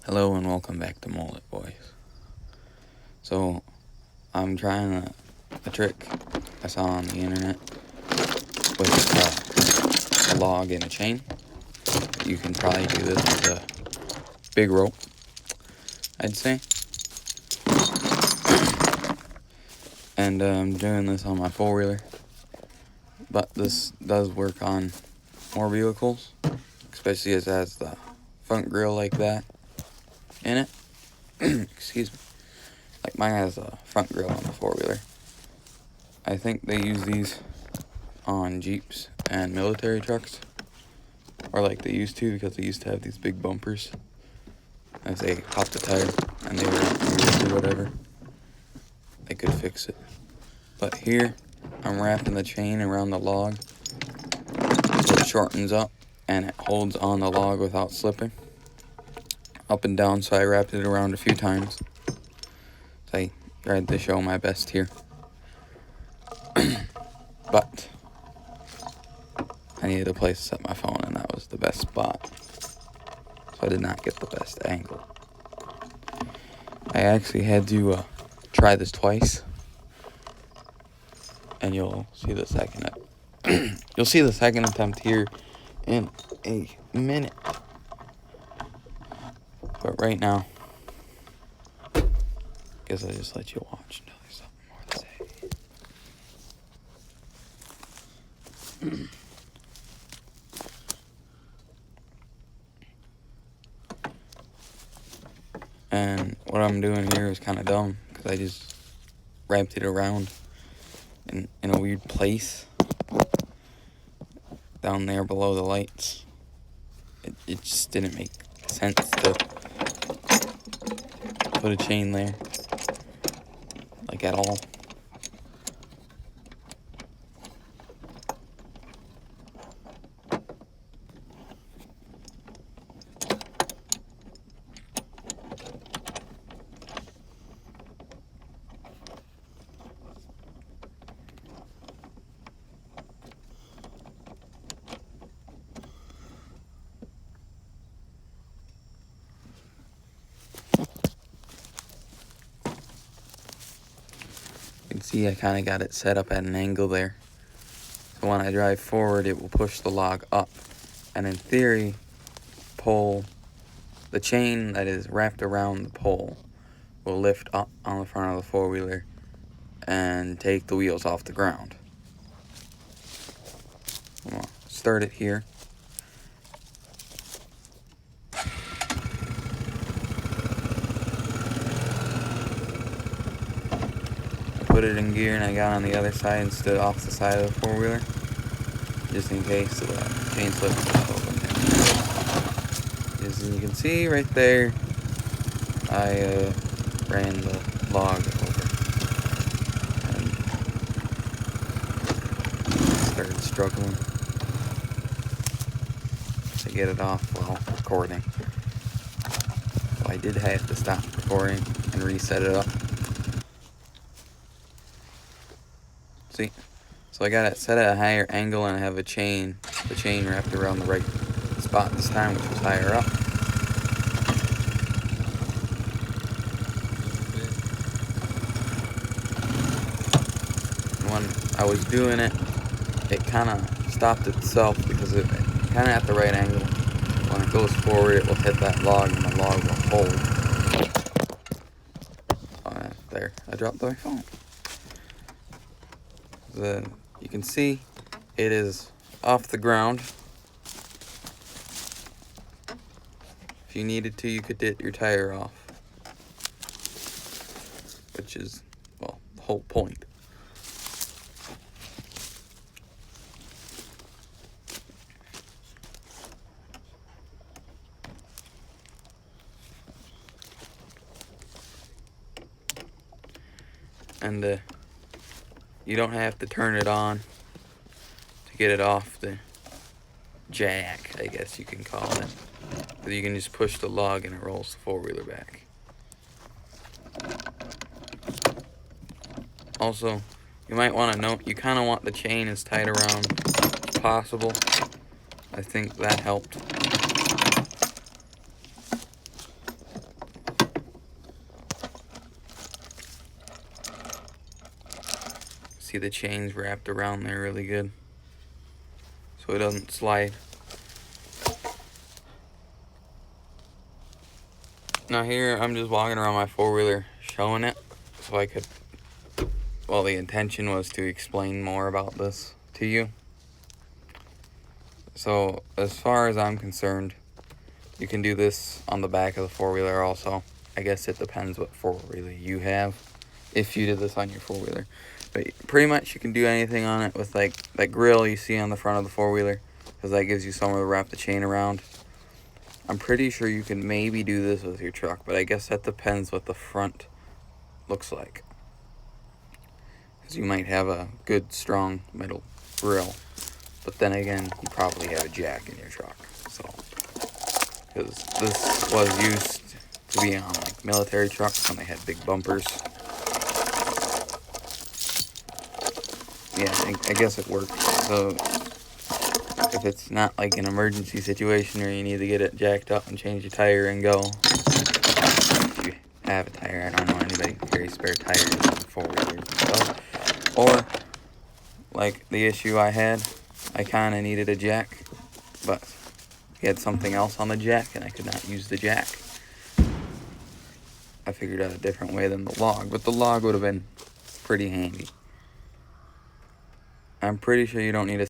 Hello and welcome back to Mullet Boys. So, I'm trying a trick I saw on the internet with a log and a chain. You can probably do this with a big rope, I'd say. And I'm doing this on my four-wheeler. But this does work on more vehicles, especially as it has the front grille like that in it. Excuse me. Like mine has a front grille on the four-wheeler. I think they use these on Jeeps and military trucks, or like they used to, because they used to have these big bumpers as they popped the tire and they were or whatever, they could fix it. But here I'm wrapping the chain around the log so it shortens up and it holds on the log without slipping up and down. So I wrapped it around a few times. So I tried to show my best here. But I needed a place to set my phone, and that was the best spot. So I did not get the best angle. I actually had to try this twice, and you'll see the second attempt here in a minute. But right now, I guess I'll just let you watch until there's something more to say. And what I'm doing here is kind of dumb, because I just wrapped it around in a weird place down there below the lights. It just didn't make sense to put a chain there, like at all. You can see I kind of got it set up at an angle there. So when I drive forward, it will push the log up. And in theory, the chain that is wrapped around the pole will lift up on the front of the four-wheeler and take the wheels off the ground. I'm gonna start it here. Put it in gear, and I got on the other side and stood off the side of the four-wheeler, just in case the chain slips open. As you can see right there, I ran the log over and started struggling to get it off while recording. So I did have to stop recording and reset it up. See? So I got it set at a higher angle, and I have the chain wrapped around the right spot this time, which was higher up. When I was doing it, it kind of stopped itself because it kind of at the right angle. When it goes forward, it will hit that log, and the log will hold. There, I dropped my phone. You can see it is off the ground. If you needed to, you could get your tire off, which is, well, the whole point. And you don't have to turn it on to get it off the jack, I guess you can call it. But you can just push the log and it rolls the four-wheeler back. Also, you might want to note, you kind of want the chain as tight around as possible. I think that helped. see the chains wrapped around there really good, so it doesn't slide. Now here, I'm just walking around my four-wheeler showing it, so I could, well, the intention was to explain more about this to you. So, as far as I'm concerned, you can do this on the back of the four-wheeler also. I guess it depends what four-wheeler you have, if you did this on your four-wheeler. But pretty much you can do anything on it with like that grill you see on the front of the four-wheeler, because that gives you somewhere to wrap the chain around. I'm pretty sure you can maybe do this with your truck, but I guess that depends what the front looks like. Because you might have a good, strong metal grill, but then again, you probably have a jack in your truck. So, because this was used to be on like military trucks when they had big bumpers. Yeah, I guess it worked. So, if it's not like an emergency situation where you need to get it jacked up and change your tire and go, if you have a tire, I don't know anybody who carries spare tires on four-wheelers and stuff. Or, like the issue I had, I kind of needed a jack, but we had something else on the jack and I could not use the jack. I figured out a different way than the log, but the log would have been pretty handy. I'm pretty sure you don't need a